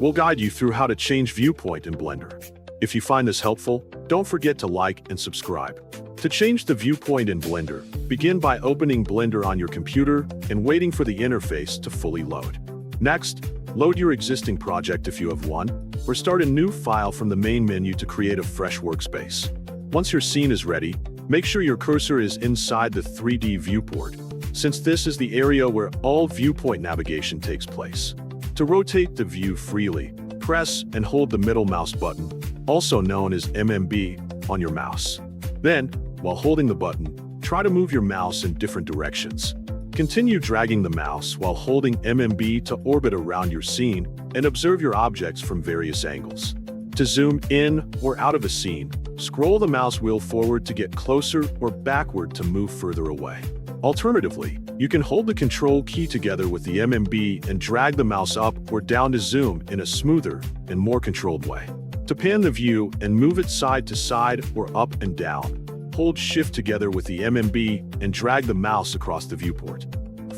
we'll guide you through how to change viewpoint in Blender. If you find this helpful, don't forget to like and subscribe. To change the viewpoint in Blender, begin by opening Blender on your computer and waiting for the interface to fully load. Next, load your existing project if you have one, or start a new file from the main menu to create a fresh workspace. Once your scene is ready, make sure your cursor is inside the 3D viewport, since this is the area where all viewpoint navigation takes place. To rotate the view freely, press and hold the middle mouse button, also known as MMB, on your mouse. Then, while holding the button, try to move your mouse in different directions. Continue dragging the mouse while holding MMB to orbit around your scene and observe your objects from various angles. To zoom in or out of a scene, scroll the mouse wheel forward to get closer or backward to move further away. Alternatively, you can hold the Ctrl key together with the MMB and drag the mouse up or down to zoom in a smoother and more controlled way. To pan the view and move it side to side or up and down, hold Shift together with the MMB and drag the mouse across the viewport.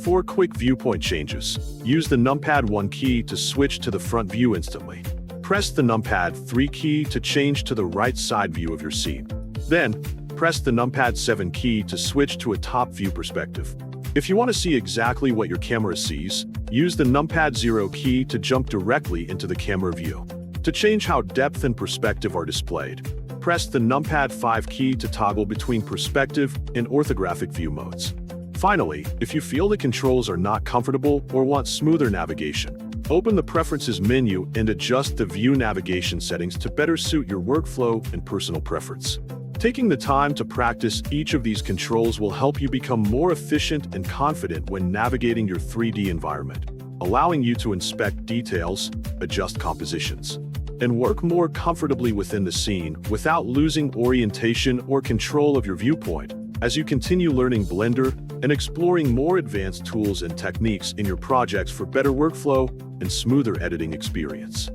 For quick viewpoint changes, use the Numpad 1 key to switch to the front view instantly. Press the Numpad 3 key to change to the right side view of your scene. Then, press the Numpad 7 key to switch to a top view perspective. If you want to see exactly what your camera sees, use the Numpad 0 key to jump directly into the camera view. To change how depth and perspective are displayed, press the Numpad 5 key to toggle between perspective and orthographic view modes. Finally, if you feel the controls are not comfortable or want smoother navigation, open the Preferences menu and adjust the view navigation settings to better suit your workflow and personal preference. Taking the time to practice each of these controls will help you become more efficient and confident when navigating your 3D environment, allowing you to inspect details, adjust compositions, and work more comfortably within the scene without losing orientation or control of your viewpoint as you continue learning Blender and exploring more advanced tools and techniques in your projects for better workflow and smoother editing experience.